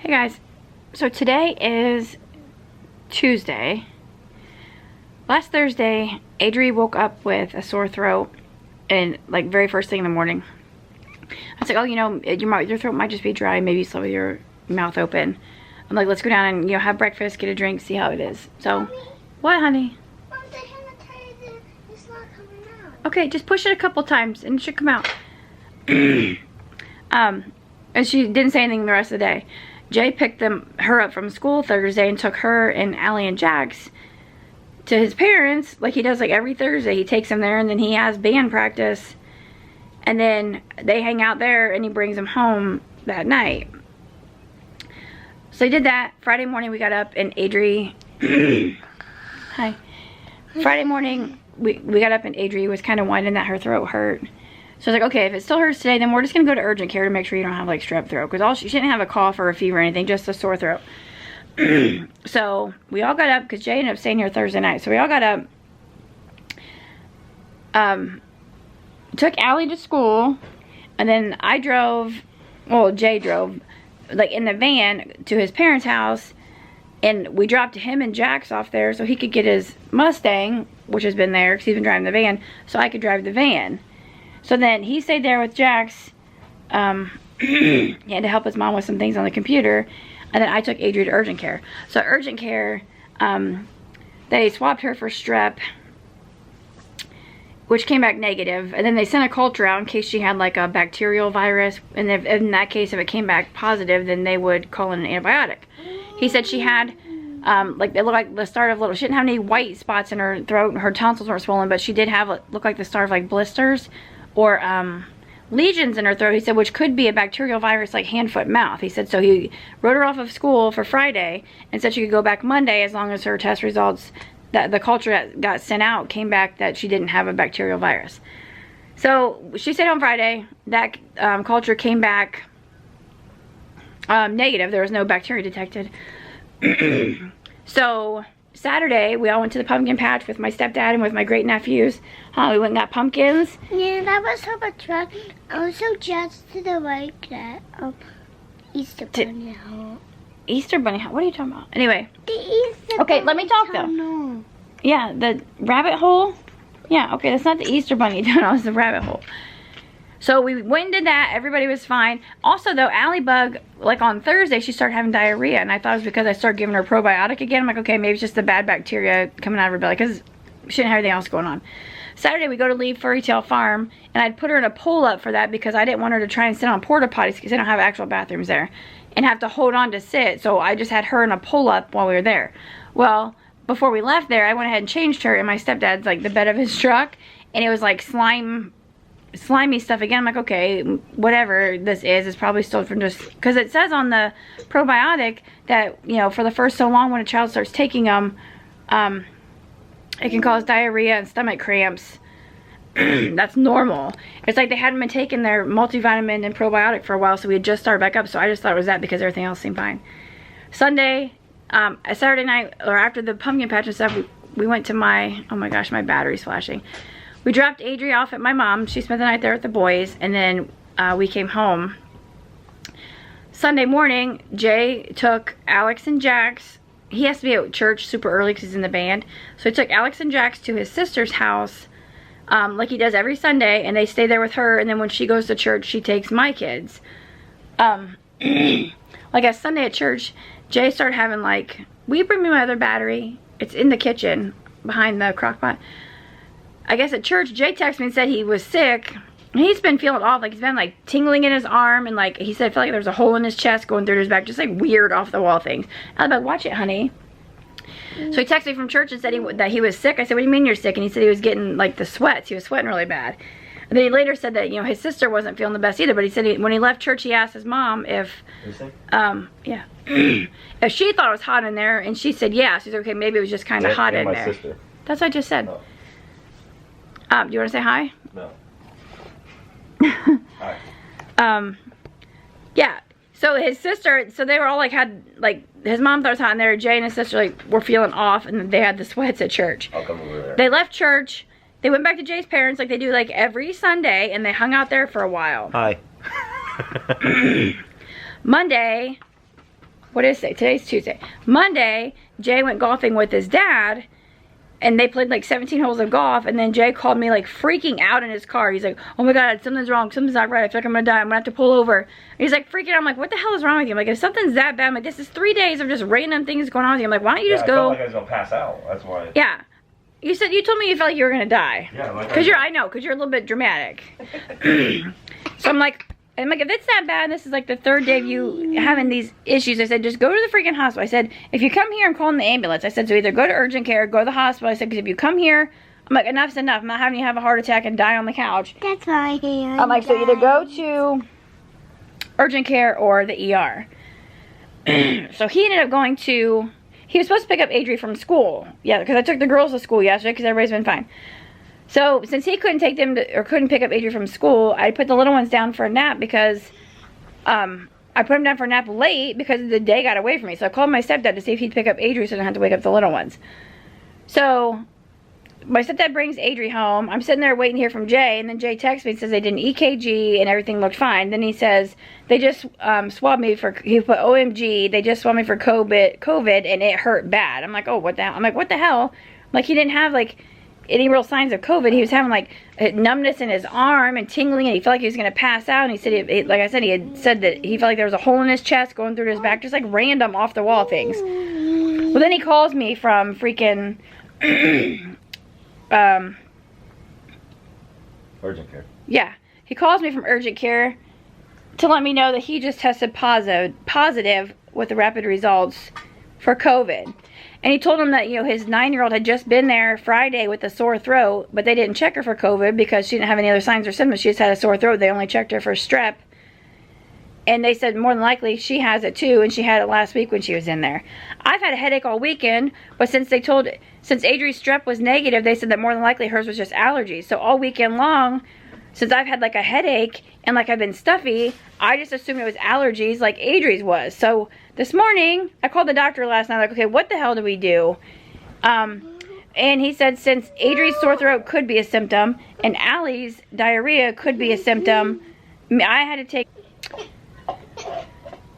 Hey guys, so today is Tuesday. Last Thursday, Adri woke up with a sore throat and like very first thing in the morning. I was like, oh, you know, your throat might just be dry, maybe slow with your mouth open. I'm like, let's go down and, you know, have breakfast, get a drink, see how it is. So, Mommy, what, honey? Mom, the sanitizer is not coming out. Okay, just push it a couple times and it should come out. And she didn't say anything the rest of the day. Jay picked her up from school Thursday and took her and Allie and Jax to his parents, like he does like every Thursday. He takes them there and then he has band practice. And then they hang out there and he brings them home that night. So he did that. Friday morning we got up and Adri... Hi. Friday morning we got up and Adri was kind of whining that her throat hurt. So I was like, okay, if it still hurts today, then we're just going to go to urgent care to make sure you don't have like strep throat. Because she didn't have a cough or a fever or anything, just a sore throat. So we all got up because Jay ended up staying here Thursday night. So we all got up. Took Allie to school. And then I drove, well, Jay drove, like in the van to his parents' house. And we dropped him and Jax off there so he could get his Mustang, which has been there because he's been driving the van, so I could drive the van. So then he stayed there with Jax. He had to help his mom with some things on the computer. And then I took Adri to urgent care. So urgent care, they swabbed her for strep, which came back negative. And then they sent a culture out in case she had like a bacterial virus. And if, in that case, if it came back positive, then they would call in an antibiotic. He said she had, like, it looked like the start of little, she didn't have any white spots in her throat. Her tonsils weren't swollen, but she did have, look like the start of like blisters or lesions in her throat, he said, which could be a bacterial virus like hand, foot, mouth. He said, so he wrote her off of school for Friday and said she could go back Monday as long as her test results, that the culture that got sent out came back that she didn't have a bacterial virus. So she stayed home Friday. That culture came back negative. There was no bacteria detected. So Saturday, we all went to the pumpkin patch with my stepdad and with my great nephews. We went and got pumpkins. Yeah, that was so much fun. I was so jazzed to the like that Easter bunny hole. Easter bunny hole? What are you talking about? Anyway. The Easter okay, let me talk though. tunnel. Yeah, the rabbit hole. Yeah, okay, that's not the Easter bunny tunnel, it's the rabbit hole. So we went and did that. Everybody was fine. Also, though, Allie Bug, like on Thursday, she started having diarrhea. And I thought it was because I started giving her probiotic again. I'm like, okay, maybe it's just the bad bacteria coming out of her belly. Because she didn't have anything else going on. Saturday, we go to leave Furry Tail Farm. And I'd put her in a pull-up for that because I didn't want her to try and sit on porta potties because they don't have actual bathrooms there. And have to hold on to sit. So I just had her in a pull-up while we were there. Well, before we left there, I went ahead and changed her in my stepdad's, like, the bed of his truck. And it was like slimy stuff again. I'm like, okay, whatever this is probably still from just, because it says on the probiotic that, you know, for the first so long when a child starts taking them, it can cause diarrhea and stomach cramps. That's normal. It's like they hadn't been taking their multivitamin and probiotic for a while, so we had just started back up, so I just thought it was that because everything else seemed fine. Sunday, Saturday night, or after the pumpkin patch and stuff, we went to my, oh my gosh, my battery's flashing. We dropped Adri off at my mom. She spent the night there with the boys, and then we came home. Sunday morning, Jay took Alex and Jax. He has to be at church super early because he's in the band. So he took Alex and Jax to his sister's house, like he does every Sunday, and they stay there with her, and then when she goes to church, she takes my kids. Like a Sunday at church, Jay started having like, will you bring me my other battery? It's in the kitchen behind the crock pot. I guess at church, Jay texted me and said he was sick. He's been feeling off, like he's been like tingling in his arm, and like he said, I feel like there's a hole in his chest going through his back, just like weird off the wall things. I was like, watch it, honey. So he texted me from church and said that he was sick. I said, what do you mean you're sick? And he said he was getting like the sweats. He was sweating really bad. And then he later said that, you know, his sister wasn't feeling the best either, but he said when he left church, he asked his mom if, yeah, if she thought it was hot in there, and she said yeah. She's okay, maybe it was just kind of hot in there. Sister. That's what I just said. Oh. Do you want to say hi? No. Hi. Yeah. So his sister, so they were all like, his mom thought it was hot in there. Jay and his sister like were feeling off, and they had the sweats at church. I'll come over there. They left church. They went back to Jay's parents like they do like every Sunday, and they hung out there for a while. Hi. Monday, what is it? Today's Tuesday. Monday, Jay went golfing with his dad, and they played like 17 holes of golf, and then Jay called me like freaking out in his car. He's like, oh my God, something's wrong, something's not right, I feel like I'm gonna die, I'm gonna have to pull over. And he's like freaking out. I'm like, what the hell is wrong with you? I'm like, if something's that bad, I'm like, this is 3 days of just random things going on with you. I'm like, why don't you just go? I felt like I was gonna pass out, that's why. Yeah. You told me you felt like you were gonna die. Yeah, like I know, because you're a little bit dramatic. So I'm like, if it's that bad, this is like the 3rd day of you having these issues. I said, just go to the freaking hospital. I said, if you come here, I'm calling the ambulance. I said, so either go to urgent care, go to the hospital. I said, because if you come here, I'm like, enough's enough. I'm not having you have a heart attack and die on the couch. That's why I'm like, so either go to urgent care or the ER. So he ended up going to, he was supposed to pick up Adri from school. Yeah, because I took the girls to school yesterday because everybody's been fine. So since he couldn't take them to, or couldn't pick up Adri from school, I put the little ones down for a nap because I put them down for a nap late because the day got away from me. So I called my stepdad to see if he'd pick up Adri so I didn't have to wake up the little ones. So my stepdad brings Adri home. I'm sitting there waiting to hear from Jay, and then Jay texts me and says they did an EKG and everything looked fine. Then he says they just swabbed me for, he put OMG, they just swabbed me for COVID and it hurt bad. I'm like, oh, what the hell? I'm like, what the hell? Like, he didn't have like any real signs of COVID. He was having like numbness in his arm and tingling, and he felt like he was going to pass out. And he said, like I said, he had said that he felt like there was a hole in his chest going through his back, just like random off the wall things. Well, then he calls me from freaking urgent care. Yeah, he calls me from urgent care to let me know that he just tested positive with the rapid results for COVID. And he told him that, you know, his 9-year-old had just been there Friday with a sore throat, but they didn't check her for COVID because she didn't have any other signs or symptoms. She just had a sore throat. They only checked her for strep. And they said more than likely she has it too, and she had it last week when she was in there. I've had a headache all weekend, but since Adri's strep was negative, they said that more than likely hers was just allergies. So all weekend long, since I've had like a headache and like I've been stuffy, I just assumed it was allergies like Adri's was. So this morning, I called the doctor last night, like, okay, what the hell do we do? And he said since Adri's sore throat could be a symptom and Allie's diarrhea could be a symptom, I had to take...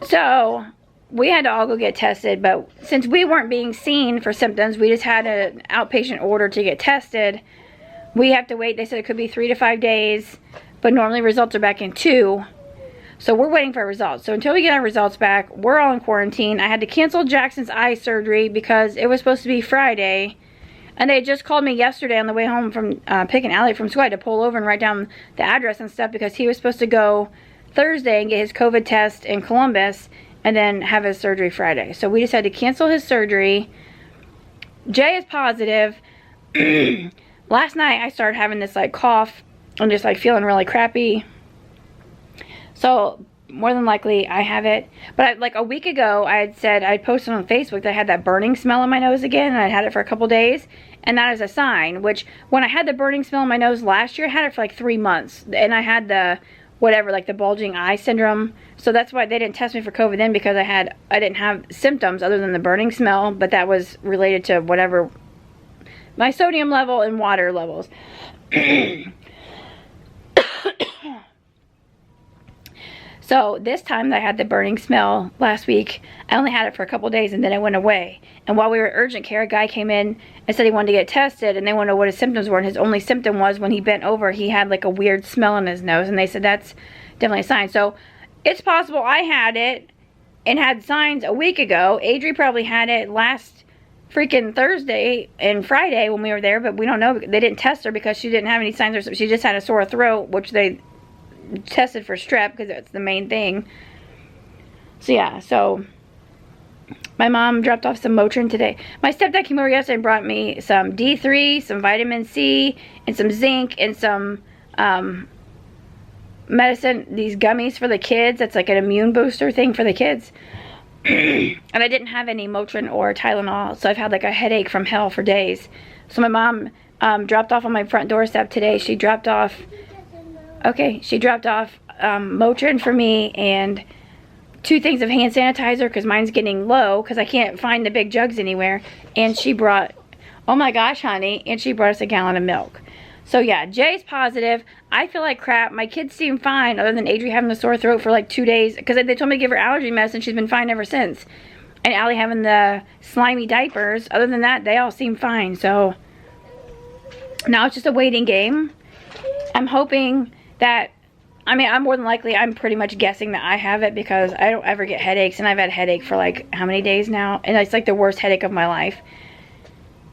So we had to all go get tested, but since we weren't being seen for symptoms, we just had an outpatient order to get tested. We have to wait. They said it could be 3 to 5 days, but normally results are back in 2. So we're waiting for results. So until we get our results back, we're all in quarantine. I had to cancel Jackson's eye surgery because it was supposed to be Friday. And they just called me yesterday on the way home from picking Allie from school. I had to pull over and write down the address and stuff because he was supposed to go Thursday and get his COVID test in Columbus and then have his surgery Friday. So we just had to cancel his surgery. Jay is positive. Last night I started having this like cough and just like feeling really crappy. So more than likely I have it. But like a week ago I had said, I posted on Facebook that I had that burning smell in my nose again, and I'd had it for a couple days. And that is a sign, which when I had the burning smell in my nose last year, I had it for like 3 months. And I had the whatever, like the bulging eye syndrome. So that's why they didn't test me for COVID then, because I didn't have symptoms other than the burning smell, but that was related to whatever, my sodium level and water levels. So this time that I had the burning smell last week, I only had it for a couple days and then it went away. And while we were at urgent care, a guy came in and said he wanted to get tested, and they wanted to know what his symptoms were. And his only symptom was when he bent over, he had like a weird smell in his nose. And they said that's definitely a sign. So it's possible I had it and had signs a week ago. Adri probably had it last freaking Thursday and Friday when we were there, but we don't know. They didn't test her because she didn't have any signs or something. She just had a sore throat, which they tested for strep because that's the main thing. So yeah, so my mom dropped off some Motrin today. My stepdad came over yesterday and brought me some D3, some vitamin C, and some zinc, and some medicine, these gummies for the kids. That's like an immune booster thing for the kids. And I didn't have any Motrin or Tylenol, so I've had like a headache from hell for days. So my mom dropped off on my front doorstep today. She dropped off Motrin for me and 2 things of hand sanitizer because mine's getting low because I can't find the big jugs anywhere. And she brought, oh my gosh, honey, and she brought us a gallon of milk. So yeah, Jay's positive. I feel like crap. My kids seem fine, other than Adri having the sore throat for like 2 days. Because they told me to give her allergy medicine. She's been fine ever since. And Allie having the slimy diapers. Other than that, they all seem fine. So now it's just a waiting game. I'm hoping that, I mean, I'm more than likely, I'm pretty much guessing that I have it because I don't ever get headaches. And I've had headache for like, how many days now? And it's like the worst headache of my life.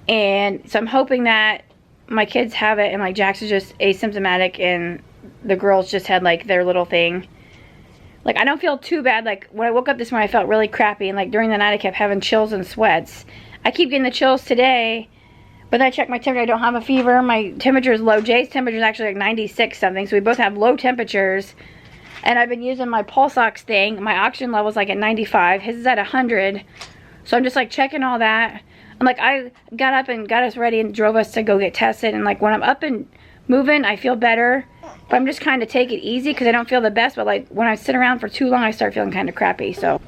And so I'm hoping that my kids have it and like Jax is just asymptomatic and the girls just had like their little thing. Like, I don't feel too bad. Like, when I woke up this morning, I felt really crappy. And like during the night, I kept having chills and sweats. I keep getting the chills today. But then I checked my temperature. I don't have a fever. My temperature is low. Jay's temperature is actually like 96 something. So we both have low temperatures. And I've been using my pulse ox thing. My oxygen level is like at 95. His is at 100. So I'm just like checking all that. I'm like, I got up and got us ready and drove us to go get tested. And like when I'm up and moving, I feel better. But I'm just kind of take it easy because I don't feel the best. But like when I sit around for too long, I start feeling kind of crappy. So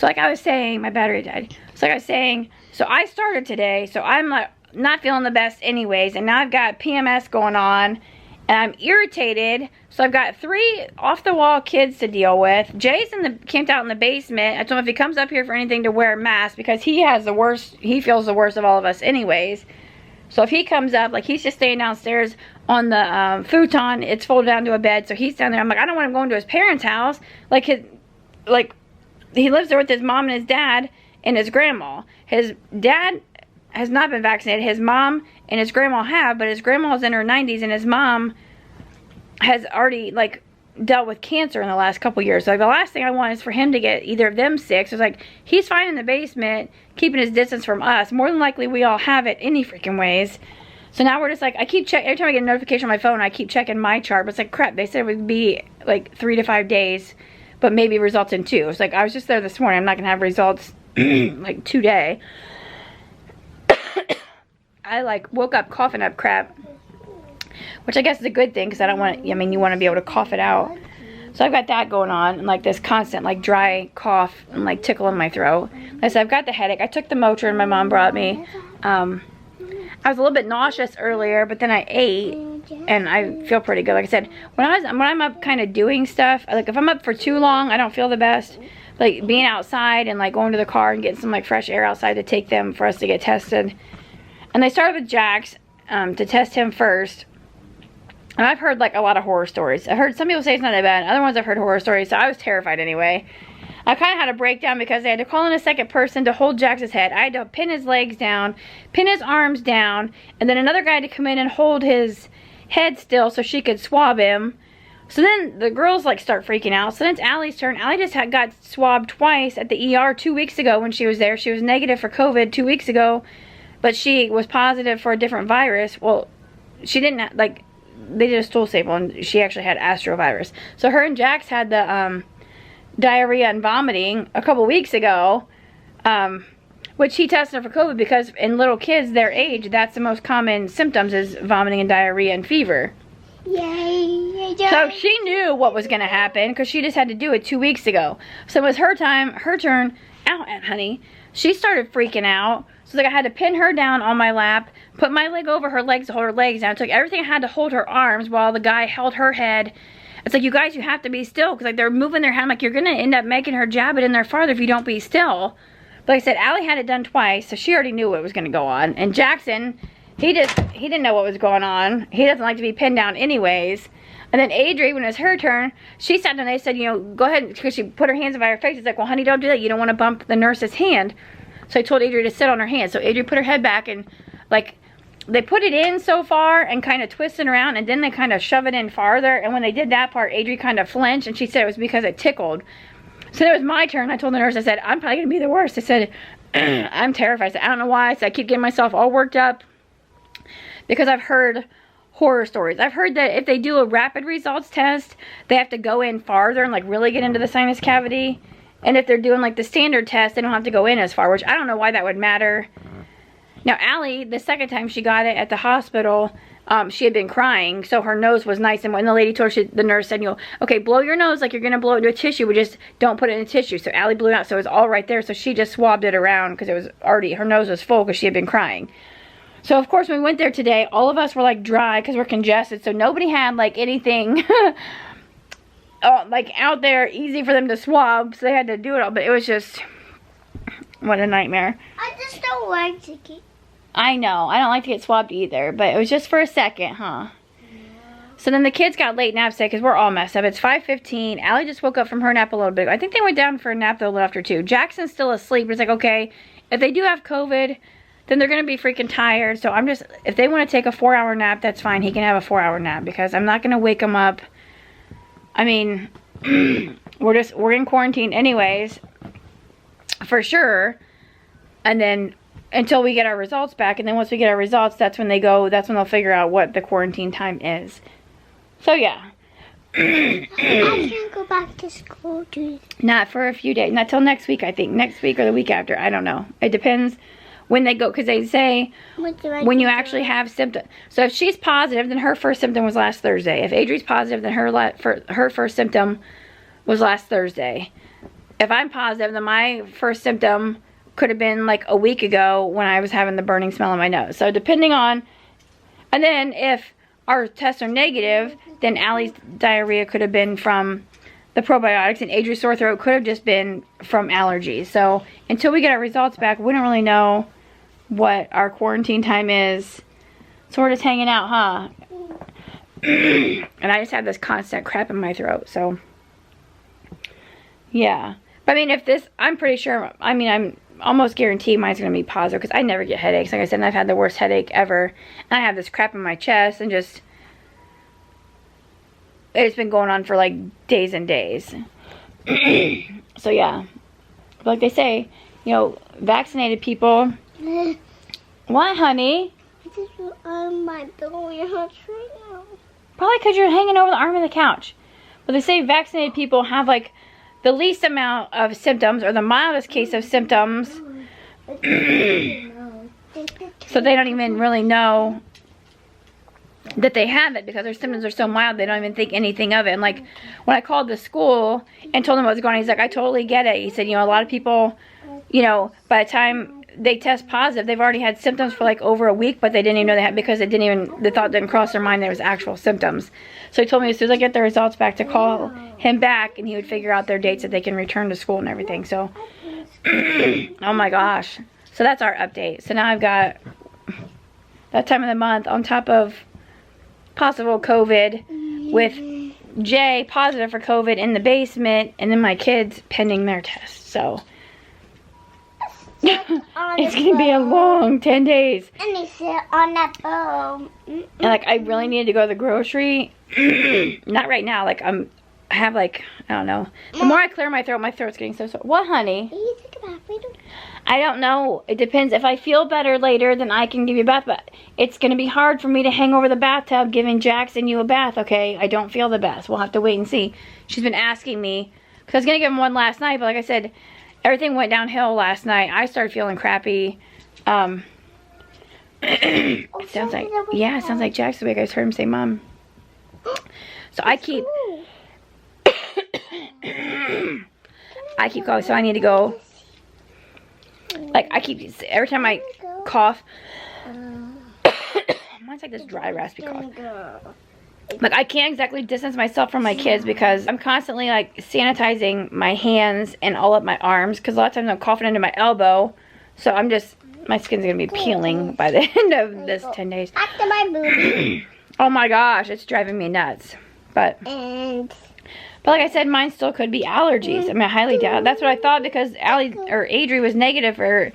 like I was saying, my battery died. So like I was saying, so I started today. So I'm like not feeling the best anyways. And now I've got PMS going on. And I'm irritated. So I've got 3 off-the-wall kids to deal with. Jay's camped out in the basement. I told him if he comes up here for anything to wear a mask because he has the worst, he feels the worst of all of us anyways. So if he comes up, like he's just staying downstairs on the futon. It's folded down to a bed. So he's down there. I'm like, I don't want him going to his parents' house. Like he lives there with his mom and his dad and his grandma. His dad has not been vaccinated. His mom and his grandma have, but his grandma's in her 90s and his mom has already like dealt with cancer in the last couple years. So like, the last thing I want is for him to get either of them sick. So it's like he's fine in the basement, keeping his distance from us. More than likely we all have it any freaking ways. So now we're just like, I keep checking, every time I get a notification on my phone, I keep checking my chart. But it's like, crap, they said it would be like 3 to 5 days, but maybe results in 2. It's like, I was just there this morning. I'm not going to have results like today. I like woke up coughing up crap, which I guess is a good thing because I don't want, I mean, you want to be able to cough it out. So I've got that going on and like this constant like dry cough and like tickle in my throat. Like I said, I've got the headache. I took the Motrin my mom brought me. I was a little bit nauseous earlier, but then I ate and I feel pretty good. Like I said, when I'm up kind of doing stuff, like if I'm up for too long, I don't feel the best. Like being outside and like going to the car and getting some like fresh air outside to take them for us to get tested. And they started with Jax to test him first. And I've heard like a lot of horror stories. I've heard some people say it's not that bad. Other ones I've heard horror stories. So I was terrified anyway. I kind of had a breakdown because they had to call in a second person to hold Jax's head. I had to pin his legs down, pin his arms down, and then another guy had to come in and hold his head still so she could swab him. So then the girls like start freaking out. So then it's Allie's turn. Allie just got swabbed twice at the ER 2 weeks ago when she was there. She was negative for COVID 2 weeks ago, but she was positive for a different virus. Well, she didn't, like, they did a stool sample and she actually had astrovirus. So her and Jax had the diarrhea and vomiting a couple weeks ago, which he tested for COVID because in little kids their age, that's the most common symptoms is vomiting and diarrhea and fever. Yay. So she knew what was going to happen because she just had to do it 2 weeks ago. So it was her time, her turn. Ow, honey. She started freaking out. So like I had to pin her down on my lap, put my leg over her legs to hold her legs down. I took everything I had to hold her arms while the guy held her head. It's like, you guys, you have to be still because like they're moving their hand. I'm like, you're going to end up making her jab it in there farther if you don't be still. But like I said, Allie had it done twice, so she already knew what was going to go on. And Jackson, he didn't know what was going on. He doesn't like to be pinned down anyways. And then Adri, when it was her turn, she sat down and they said, you know, go ahead, because she put her hands over her face. It's like, well, honey, don't do that. You don't want to bump the nurse's hand. So I told Adri to sit on her hand. So Adri put her head back and like, they put it in so far and kind of twisting around and then they kind of shove it in farther. And when they did that part, Adri kind of flinched and she said it was because it tickled. So it was my turn. I told the nurse, I said, I'm probably going to be the worst. I said, I'm terrified. I said, I don't know why. I said, I keep getting myself all worked up because I've heard horror stories. I've heard that if they do a rapid results test, they have to go in farther and like really get into the sinus cavity. And if they're doing like the standard test, they don't have to go in as far, which I don't know why that would matter. Now, Allie, the second time she got it at the hospital, she had been crying, so her nose was nice. And when the lady told her, the nurse said, you know, okay, blow your nose like you're going to blow it into a tissue, but just don't put it in a tissue. So Allie blew it out, so it was all right there. So she just swabbed it around because it was already, her nose was full because she had been crying. So of course when we went there today, all of us were like dry because we're congested. So nobody had like anything like out there easy for them to swab. So they had to do it all. But it was just, what a nightmare. I just don't like to get. I know. I don't like to get swabbed either. But it was just for a second, huh? So then the kids got late naps today because we're all messed up. It's 5:15. Allie just woke up from her nap a little bit. I think they went down for a nap though a little after 2. Jackson's still asleep. It's like, okay, if they do have COVID, then they're going to be freaking tired. So I'm just, if they want to take a 4-hour nap, that's fine. He can have a 4-hour nap because I'm not going to wake him up. I mean, we're in quarantine anyways, for sure. And then until we get our results back. And then once we get our results, that's when they'll figure out what the quarantine time is. So yeah. I can't go back to school, dude. Not for a few days. Not till next week, I think. Next week or the week after. I don't know. It depends when they go. Because they say when you actually have symptoms. So if she's positive, then her first symptom was last Thursday. If Adri's positive, then her first symptom was last Thursday. If I'm positive, then my first symptom could have been like a week ago when I was having the burning smell in my nose. So depending on... And then if our tests are negative, then Allie's diarrhea could have been from the probiotics, and Adri's sore throat could have just been from allergies. So until we get our results back, we don't really know what our quarantine time is. So we're just hanging out, huh? And I just have this constant crap in my throat, so yeah. But I mean, if this, I'm pretty sure, I mean, I'm almost guaranteed mine's going to be positive because I never get headaches. Like I said, and I've had the worst headache ever. And I have this crap in my chest and just, it's been going on for like days and days. So yeah. But like they say, you know, vaccinated people. What, honey? I just on my belly hurts right now. Probably because you're hanging over the arm of the couch. But they say vaccinated people have like the least amount of symptoms, or the mildest case of symptoms. So they don't even really know that they have it because their symptoms are so mild they don't even think anything of it. And like when I called the school and told him what was going on, he's like, I totally get it. He said, you know, a lot of people, you know, by the time they test positive, they've already had symptoms for like over a week, but they didn't even know they had, because the thought didn't cross their mind there was actual symptoms. So he told me as soon as I get the results back to call him back, and he would figure out their dates that they can return to school and everything. So oh my gosh. So that's our update. So now I've got that time of the month on top of possible COVID, with Jay positive for COVID in the basement, and then my kids pending their tests. So it's gonna be a long 10 days. And they sit on that boat. And like, I really needed to go to the grocery. Not right now. Like, I have like, I don't know. The more I clear my throat's getting so sore. What, honey? What do you think about freedom? I don't know. It depends. If I feel better later, then I can give you a bath. But it's going to be hard for me to hang over the bathtub giving Jackson you a bath, okay? I don't feel the best. We'll have to wait and see. She's been asking me, because I was going to give him one last night, but like I said, everything went downhill last night. I started feeling crappy. It sounds like, yeah, it sounds like Jack's awake. I just heard him say, Mom. So I keep going, so I need to go. Like, every time I cough, mine's like this dry, raspy cough. Like, I can't exactly distance myself from my kids because I'm constantly, like, sanitizing my hands and all up my arms, because a lot of times I'm coughing into my elbow. So I'm just, my skin's going to be peeling by the end of this 10 days. After my booty. Oh my gosh, it's driving me nuts. But like I said, mine still could be allergies. I mean, I highly doubt. That's what I thought, because Adri was negative for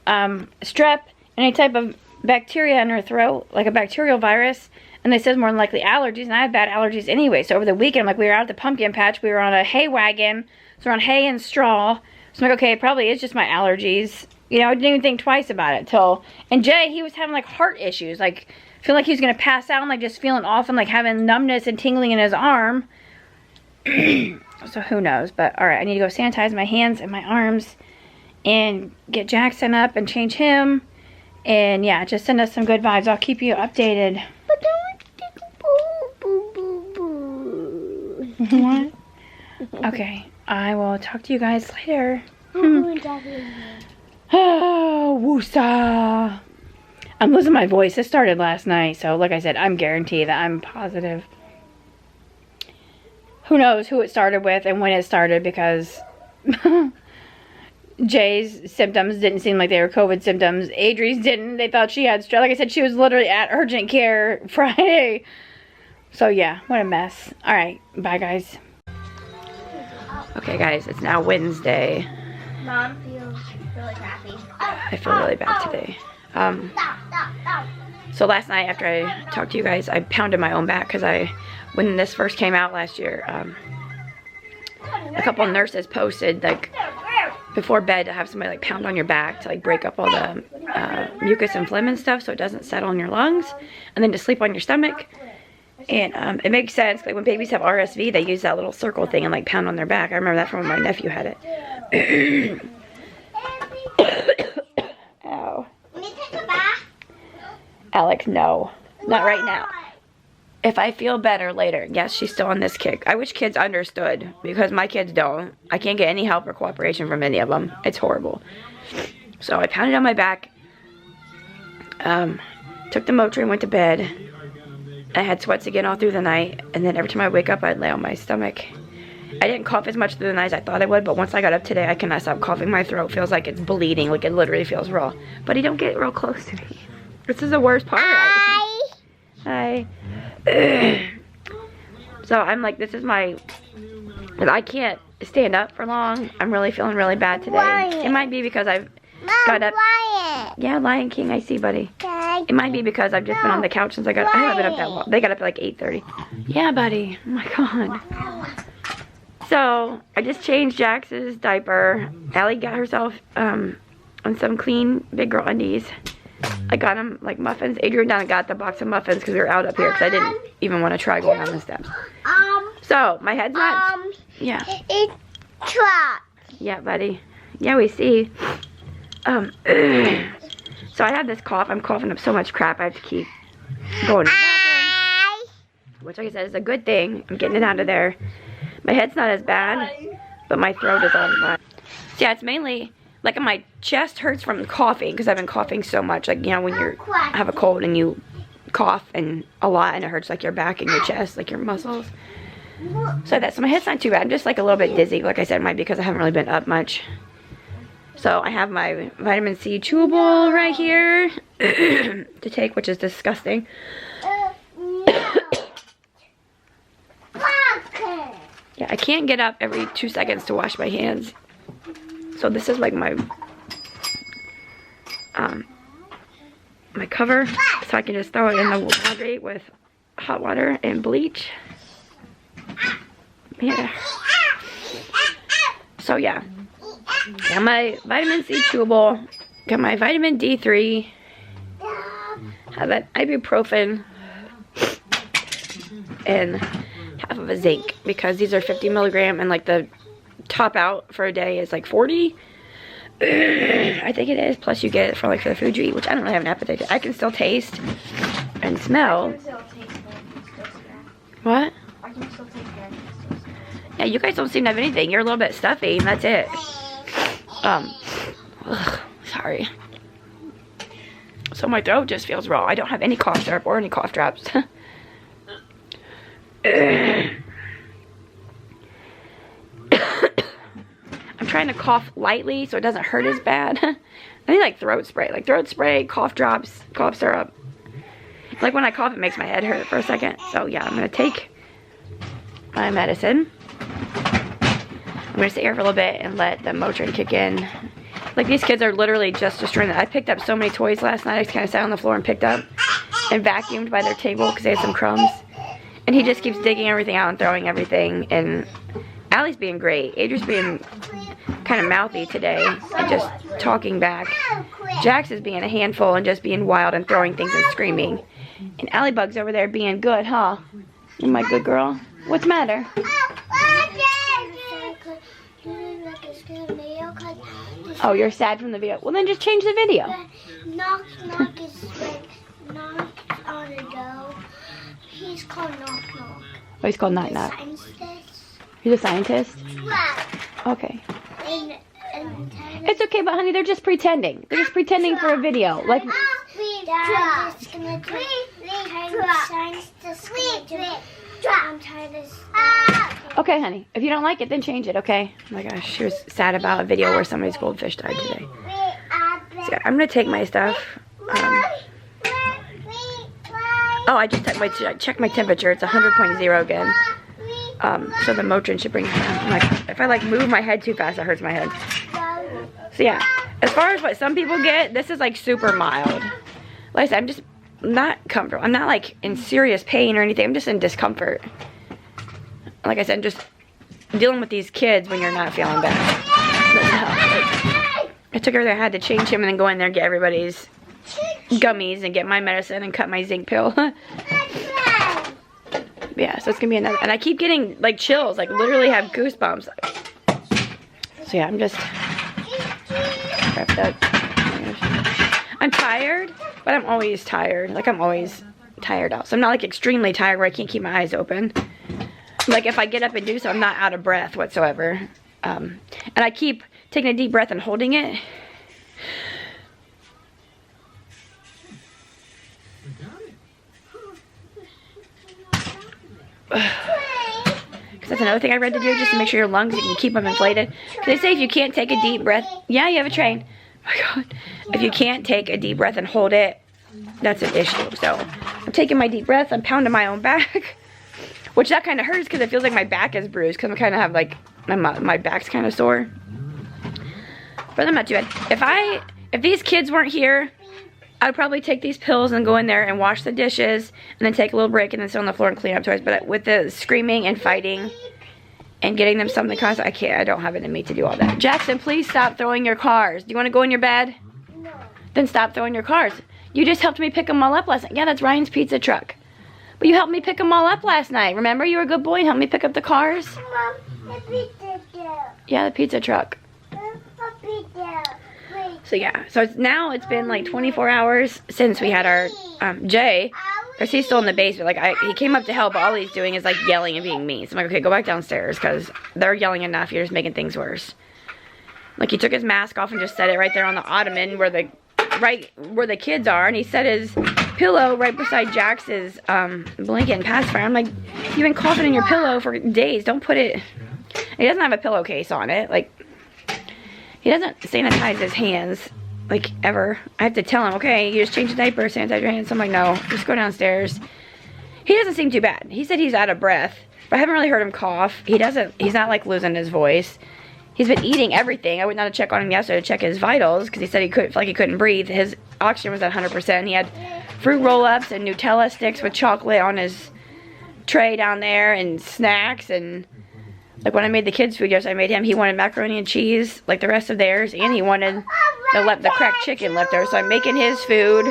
strep and any type of bacteria in her throat, like a bacterial virus. And they said more than likely allergies, and I have bad allergies anyway. So over the weekend, like, we were out at the pumpkin patch. We were on a hay wagon. So we're on hay and straw. So I'm like, okay, it probably is just my allergies. You know, I didn't even think twice about it till. And Jay, he was having like heart issues. Like, feeling like he was going to pass out, and like just feeling off, and like having numbness and tingling in his arm. So who knows. But alright, I need to go sanitize my hands and my arms and get Jackson up and change him. And yeah, just send us some good vibes. I'll keep you updated. But don't take a boo. What? Okay, I will talk to you guys later. Oh, woosa. I'm losing my voice. It started last night, so like I said, I'm guaranteed that I'm positive. Who knows who it started with and when it started, because Jay's symptoms didn't seem like they were COVID symptoms. Adri's didn't. They thought she had strep. Like I said, she was literally at urgent care Friday. So yeah, what a mess. Alright, bye guys. Okay guys, it's now Wednesday. Mom feels really crappy. I feel really bad today. So last night after I talked to you guys, I pounded my own back because when this first came out last year, a couple of nurses posted like before bed to have somebody like pound on your back to like break up all the mucus and phlegm and stuff so it doesn't settle in your lungs, and then to sleep on your stomach. And it makes sense, like when babies have RSV, they use that little circle thing and like pound on their back. I remember that from when my nephew had it. Ow. Alex, no. Not right now. If I feel better later. Yes, she's still on this kick. I wish kids understood, because my kids don't. I can't get any help or cooperation from any of them. It's horrible. So I pounded on my back. Took the Motrin, went to bed. I had sweats again all through the night. And then every time I wake up, I'd lay on my stomach. I didn't cough as much through the night as I thought I would, but once I got up today, I cannot stop coughing. My throat feels like it's bleeding, like it literally feels raw. But he don't get real close to me. This is the worst part. Hi. So I'm like, this is my, if I can't stand up for long, I'm really feeling really bad today. Lion. It might be because I've got up. Lion. Yeah, Lion King, I see, buddy. It might be because I've just been on the couch since I haven't been up that long. They got up at like 8:30. Yeah, buddy. Oh my God. So I just changed Jax's diaper. Allie got herself on some clean big girl undies. I got him like muffins. Adrian down and got the box of muffins because we were out up here because I didn't even want to try going down the steps. So my head's not. Yeah. It's truck. Yeah, buddy. Yeah, we see. So I have this cough. I'm coughing up so much crap. I have to keep going to the bathroom, which, like I said, is a good thing. I'm getting it out of there. My head's not as bad, but my throat is all bad. So yeah, it's mainly like my chest hurts from coughing because I've been coughing so much. Like, you know, when you have a cold and you cough and a lot and it hurts like your back and your chest, like your muscles. So my head's not too bad. I'm just like a little bit dizzy. Like I said, it might be because I haven't really been up much. So I have my vitamin C chewable right here to take, which is disgusting. Yeah, I can't get up every 2 seconds to wash my hands. So this is like my my cover, so I can just throw it in the laundry with hot water and bleach. Yeah. So yeah, got my vitamin C chewable, got my vitamin D3, have that ibuprofen, and half of a zinc, because these are 50 milligram and like the top out for a day is like 40. I think it is, plus you get it for like for the food you eat, which I don't really have an appetite to. I can still taste and smell. What? I can still taste it. Yeah, you guys don't seem to have anything. You're a little bit stuffy and that's it. Sorry. So my throat just feels raw. I don't have any cough syrup or any cough drops. I'm trying to cough lightly so it doesn't hurt as bad. I need like throat spray, cough drops, cough syrup. Like when I cough, it makes my head hurt for a second. So yeah, I'm gonna take my medicine. I'm gonna sit here for a little bit and let the Motrin kick in. Like, these kids are literally just destroying it. I picked up so many toys last night. I just kind of sat on the floor and picked up and vacuumed by their table because they had some crumbs. And he just keeps digging everything out and throwing everything. And Allie's being great. Adri's being kind of mouthy today and just talking back. Jax is being a handful and just being wild and throwing things and screaming. And Allie Bug's over there being good, huh? You're my good girl. What's the matter? Oh, you're sad from the video. Well, then just change the video. Knock Knock is like knock on a door. He's called Knock Knock. Oh, he's called Knock Knock. Scientist. He's a scientist? Yeah. Okay. It's okay, but honey, they're just pretending. They're just pretending for a video. Like, It's gonna I'm tired of Okay, honey. If you don't like it, then change it, okay? Oh my gosh, she was sad about a video where somebody's goldfish died today. So yeah, I'm gonna take my stuff. Oh, I just checked my temperature. It's 100.0 again. So the Motrin should bring it down. Like, if I like move my head too fast, it hurts my head. So yeah, as far as what some people get, this is like super mild. Like I said, I'm just not comfortable. I'm not like in serious pain or anything. I'm just in discomfort. Like I said, just dealing with these kids when you're not feeling bad. I took everything I had to change him and then go in there and get everybody's gummies and get my medicine and cut my zinc pill. Yeah, so it's gonna be another, and I keep getting like chills, like literally have goosebumps. So yeah, I'm just wrapped up. I'm tired, but I'm always tired. Like I'm always tired out. So I'm not like extremely tired where I can't keep my eyes open. Like if I get up and do so, I'm not out of breath whatsoever. And I keep taking a deep breath and holding it. Because that's another thing I read to do, just to make sure your lungs, you can keep them inflated. Because they say if you can't take a deep breath, yeah, you have a train. Oh my God. If you can't take a deep breath and hold it, that's an issue. So I'm taking my deep breath, I'm pounding my own back. Which that kind of hurts because it feels like my back is bruised. Because I kind of have like, my back's kind of sore. But I'm not too bad. If these kids weren't here, I'd probably take these pills and go in there and wash the dishes and then take a little break and then sit on the floor and clean up toys. But with the screaming and fighting and getting them something constant, I don't have it in me to do all that. Jackson, please stop throwing your cars. Do you want to go in your bed? No. Then stop throwing your cars. You just helped me pick them all up last night. Yeah, that's Ryan's pizza truck. But you helped me pick them all up last night. Remember, you were a good boy and helped me pick up the cars? Mom, the pizza truck. Yeah, the pizza truck. So yeah, so it's been like 24 hours since we had our Jay, because he's still in the basement. Like he came up to help, but all he's doing is like yelling and being mean. So I'm like, okay, go back downstairs because they're yelling enough. You're just making things worse. Like he took his mask off and just set it right there on the ottoman right where the kids are, and he set his pillow right beside Jax's blanket and pacifier. I'm like, you've been coughing in your pillow for days. Don't put it. He doesn't have a pillowcase on it. Like. He doesn't sanitize his hands, like, ever. I have to tell him, okay, you just change the diaper, sanitize your hands. So I'm like, no, just go downstairs. He doesn't seem too bad. He said he's out of breath, but I haven't really heard him cough. He's not, like, losing his voice. He's been eating everything. I went down to check on him yesterday to check his vitals, because he said he couldn't breathe. His oxygen was at 100%. He had fruit roll-ups and Nutella sticks with chocolate on his tray down there, and snacks, and... Like when I made the kids' food yesterday, he wanted macaroni and cheese, like the rest of theirs, and he wanted the cracked chicken left there. So I'm making his food.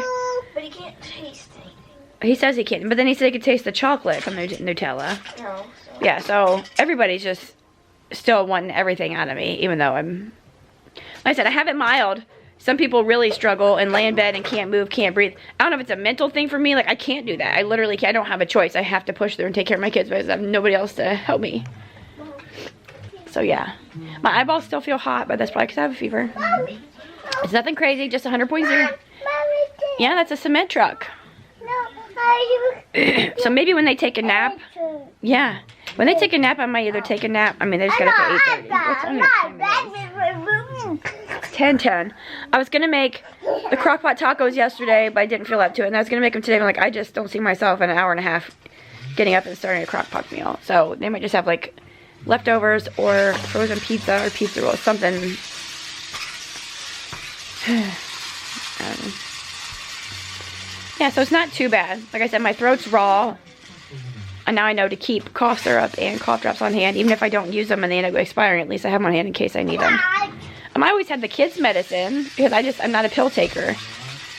But he can't taste anything. He says he can't, but then he said he could taste the chocolate from the Nutella. No. So. Yeah, so everybody's just still wanting everything out of me, even though like I said, I have it mild. Some people really struggle and lay in bed and can't move, can't breathe. I don't know if it's a mental thing for me. Like I can't do that. I literally can't. I don't have a choice. I have to push through and take care of my kids because I have nobody else to help me. So yeah, my eyeballs still feel hot, but that's probably because I have a fever. It's nothing crazy, just 100.0. Yeah, that's a cement truck. So maybe when they take a nap, yeah, when they take a nap, I might either take a nap. I mean, they just got up at 8:30. What's on your time? It's 10:10. I was gonna make the crockpot tacos yesterday, but I didn't feel up to it, and I was gonna make them today. But like, I just don't see myself in an hour and a half getting up and starting a crockpot meal. So they might just have like leftovers or frozen pizza or pizza rolls, something. I don't know. Yeah, so it's not too bad. Like I said, my throat's raw. And now I know to keep cough syrup and cough drops on hand. Even if I don't use them and they end up expiring, at least I have them on hand in case I need them. I always have the kids' medicine because I'm not a pill taker.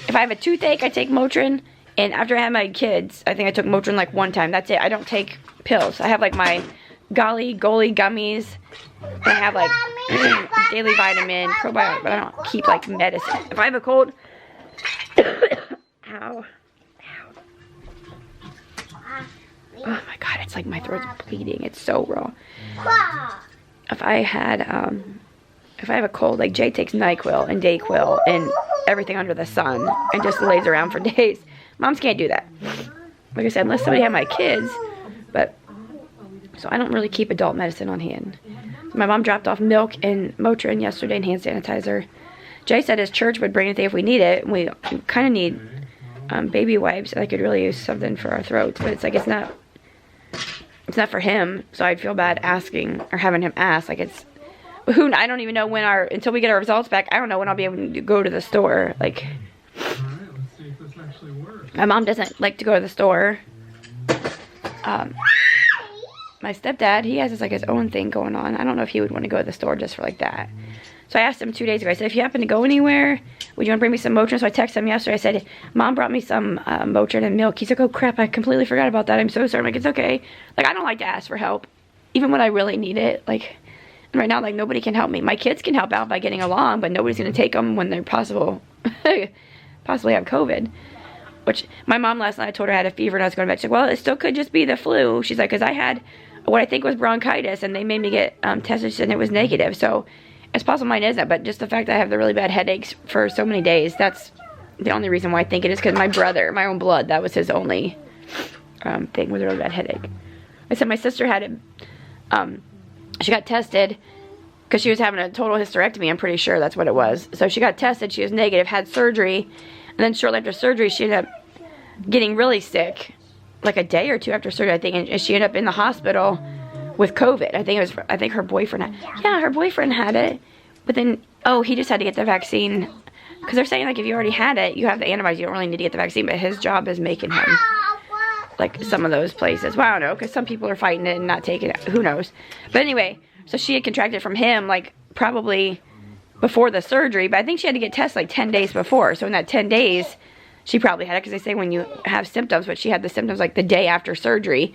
If I have a toothache, I take Motrin. And after I had my kids, I think I took Motrin like one time. That's it. I don't take pills. I have like my Golly gummies. And I have like daily vitamin, probiotic, but I don't keep like medicine. If I have a cold, ow. Oh my God, it's like my throat's bleeding. It's so raw. If I have a cold, like Jay takes NyQuil and Dayquil and everything under the sun and just lays around for days. Moms can't do that. Like I said, unless somebody had my kids. But, so I don't really keep adult medicine on hand. So my mom dropped off milk and Motrin yesterday and hand sanitizer. Jay said his church would bring anything if we need it. And we kind of need baby wipes. I could really use something for our throats. But it's like, it's not for him. So I'd feel bad asking or having him ask. Like it's, I don't even know when until we get our results back, I don't know when I'll be able to go to the store. Like, my mom doesn't like to go to the store. My stepdad, he has like his own thing going on. I don't know if he would want to go to the store just for like that. So I asked him 2 days ago, I said, if you happen to go anywhere, would you want to bring me some Motrin? So I texted him yesterday, I said, Mom brought me some Motrin and milk. He's like, oh crap, I completely forgot about that. I'm so sorry. I'm like, it's okay. Like, I don't like to ask for help, even when I really need it. Like, right now, like, nobody can help me. My kids can help out by getting along, but nobody's going to take them when they're possibly have COVID. Which, my mom last night, I told her I had a fever and I was going to bed. She's like, well, it still could just be the flu. She's like, because I had what I think was bronchitis, and they made me get tested, and it was negative. So, it's possible mine isn't, but just the fact that I have the really bad headaches for so many days, that's the only reason why I think it is, because my brother, my own blood, that was his only thing, was a really bad headache. I said my sister had it, she got tested, because she was having a total hysterectomy, I'm pretty sure that's what it was. So she got tested, she was negative, had surgery, and then shortly after surgery, she ended up getting really sick, like a day or two after surgery, I think, and she ended up in the hospital with COVID. I think her boyfriend had, her boyfriend had it, but then, he just had to get the vaccine, because they're saying, like, if you already had it, you have the antibodies, you don't really need to get the vaccine, but his job is making him, like, some of those places. Well, I don't know, because some people are fighting it and not taking it, who knows. But anyway, so she had contracted from him, like, probably before the surgery, but I think she had to get tested, like, 10 days before. So in that 10 days, she probably had it, because they say when you have symptoms, but she had the symptoms, like, the day after surgery.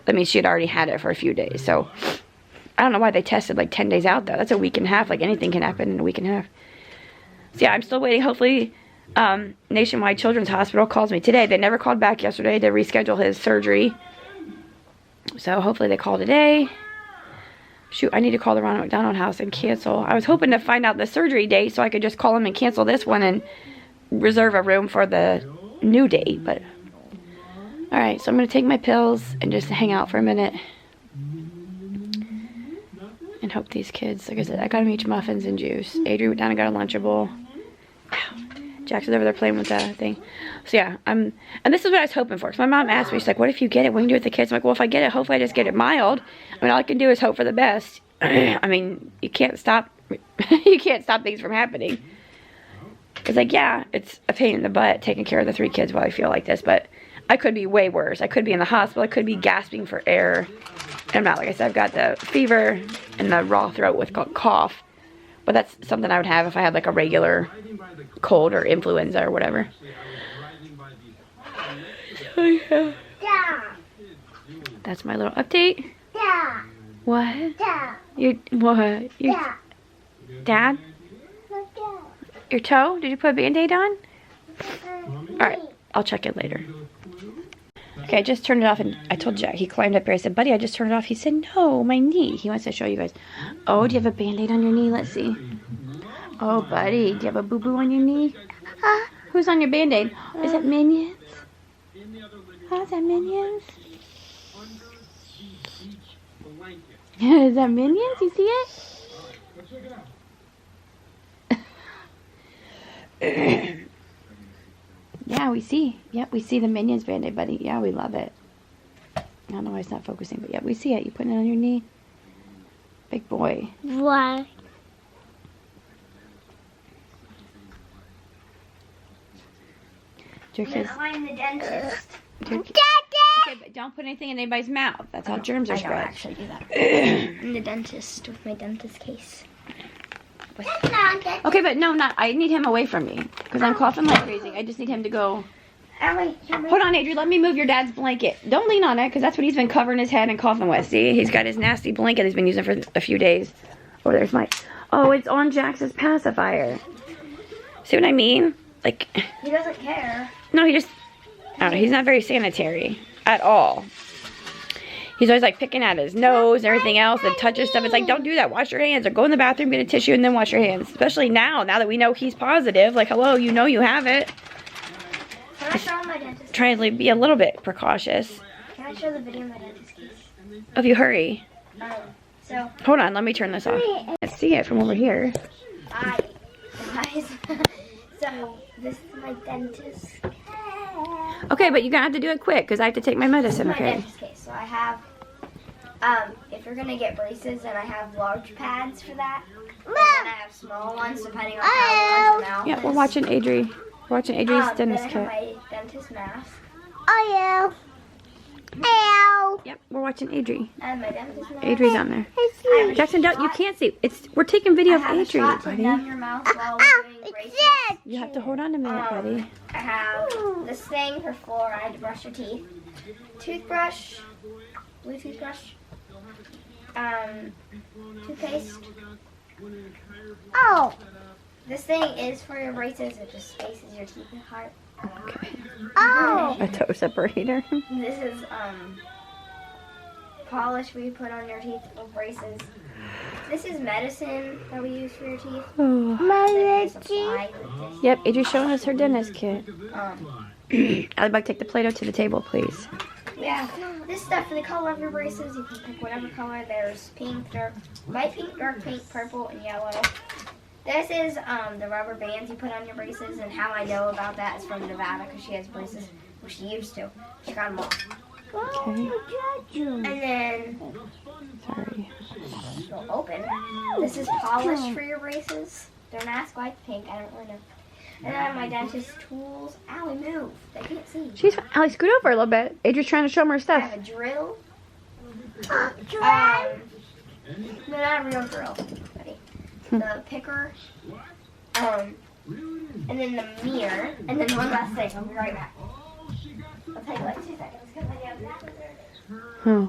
That means she had already had it for a few days. So, I don't know why they tested, like, 10 days out, though. That's a week and a half. Like, anything can happen in a week and a half. So, yeah, I'm still waiting. Hopefully, Nationwide Children's Hospital calls me today. They never called back yesterday to reschedule his surgery. So, hopefully they call today. Shoot, I need to call the Ronald McDonald House and cancel. I was hoping to find out the surgery date so I could just call them and cancel this one and reserve a room for the new date, but... Alright, so I'm going to take my pills and just hang out for a minute. And hope these kids, like I said, I got them each muffins and juice. Adrian went down and got a Lunchable. Jackson's over there playing with that thing. So yeah, and this is what I was hoping for. Because my mom asked me, she's like, what if you get it? What can you do with the kids? I'm like, well, if I get it, hopefully I just get it mild. I mean, all I can do is hope for the best. I mean, you can't stop things from happening. It's like, yeah, it's a pain in the butt taking care of the 3 kids while I feel like this, but I could be way worse. I could be in the hospital. I could be gasping for air. And I'm not. Like I said, I've got the fever and the raw throat with cough. But that's something I would have if I had like a regular cold or influenza or whatever. So yeah. That's my little update. What? What? Dad? Your toe? Did you put a Band-Aid on? Alright, I'll check it later. Okay, I just turned it off and I told Jack, he climbed up here. I said, buddy, I just turned it off. He said, no, my knee. He wants to show you guys. Oh, do you have a Band-Aid on your knee? Let's see. Oh, buddy, do you have a boo-boo on your knee? Who's on your Band-Aid? Is that Minions? Oh, is that Minions? Is that Minions? You see it? Yeah, we see. Yep, we see the Minions Band-Aid, buddy. Yeah, we love it. I don't know why it's not focusing, but yeah, we see it. You putting it on your knee? Big boy. Why? Do your kids... I'm the dentist. Okay, but don't put anything in anybody's mouth. That's how germs are spread. I don't actually do that. I'm the dentist with my dentist case. Okay, but no, not. I need him away from me because I'm coughing like crazy. I just need him to go. Hold on, Adrian. Let me move your dad's blanket. Don't lean on it because that's what he's been covering his head and coughing with. See, he's got his nasty blanket he's been using for a few days. Oh, there's my. Oh, it's on Jax's pacifier. See what I mean? Like. He doesn't care. No, he just. I don't know. He's not very sanitary at all. He's always like picking at his nose and everything else and touches stuff. It's like, don't do that. Wash your hands or go in the bathroom, get a tissue, and then wash your hands. Especially now that we know he's positive. Like, hello, you know you have it. Can I show my dentist? Trying to be a little bit precautious. Can I show the video of my dentist case? If you hurry. So. Hold on, let me turn this off. Let's see it from over here. Hi, guys. So, this is my dentist. Okay, but you're gonna have to do it quick because I have to take my medicine, This is my okay? dentist case. So I have, if you're gonna get braces, then I have large pads for that. And then I have small ones depending on how large your mouth Yeah, is. we're watching Adri. We're watching Adri's dentist then I kit. have my dentist mask. Yep, we're watching Adri. And my dentist mask. Adri's on there. I have a Jackson, shot. you can't see. We're taking video I of have a shot Adri, to numb buddy. your mouth while we're doing braces. You have to hold on a minute, buddy. I have this thing for fluoride to brush your teeth. Toothbrush, blue toothbrush, toothpaste. Oh. This thing is for your braces. It just spaces your teeth apart. Okay. Oh. A toe separator. This is polish we put on your teeth for braces. This is medicine that we use for your teeth. Oh. Medicine. Yep, Adri's showing us her dentist kit. Alibug, take the Play-Doh to the table, please. Yeah, this stuff for the color of your braces. You can pick whatever color. There's pink, light pink, dark pink, purple, and yellow. This is the rubber bands you put on your braces, and how I know about that is from Nevada because she has braces. Well, she used to. She got them off. Okay. And then, Sorry. they'll open. This is polish for your braces. Don't ask why it's pink. I don't really know. And then I have my dentist tools. Allie, move. They can't see. She's Allie, scoot over a little bit. Adri's trying to show them her I stuff. have a drill. No, not a real drill, buddy. The picker. And then the mirror. And then one last thing. I'll be right back. I'll take like 2 seconds. Because I know exactly where it is. Oh.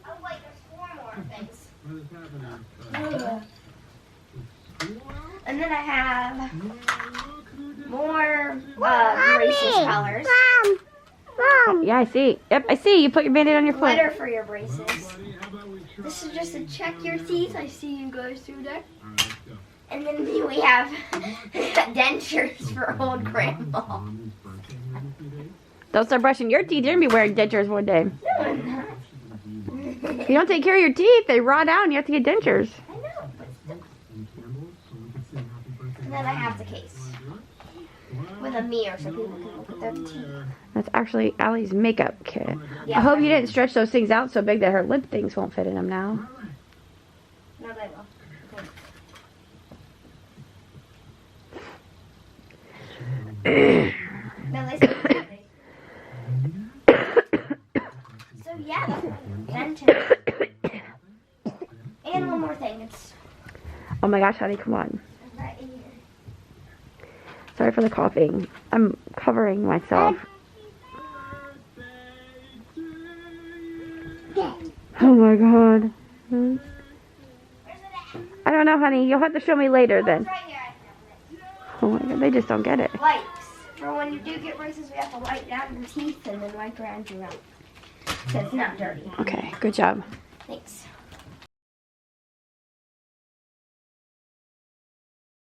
Oh, wait, there's 4 more things. And then I have more braces colors. Yeah, I see. Yep, I see. You put your Band-Aid on your foot. Glitter for your braces. This is just to check your teeth. I see you guys through there. And then we have dentures for old grandma. Don't start brushing your teeth. You're going to be wearing dentures one day. No, I'm not. If you don't take care of your teeth, they rot out and you have to get dentures. I know, but still. And then I have the case with a mirror so people can look at their teeth. That's actually Allie's makeup kit. Yeah, I hope you didn't stretch those things out so big that her lip things won't fit in them now. No, they will. Okay. No, they still fit. So yeah, that's my dentist. And one more thing, it's Oh my gosh, honey, come on. right in here. Sorry for the coughing. I'm covering myself. Oh my god. Where's it at? I don't know, honey. You'll have to show me later Oh, then. it's right here. I found Oh my god, they just don't get it. it. Wipes. For when you do get braces, we have to wipe down your teeth and then wipe around your mouth. So it's not dirty. Okay, good job. Thanks.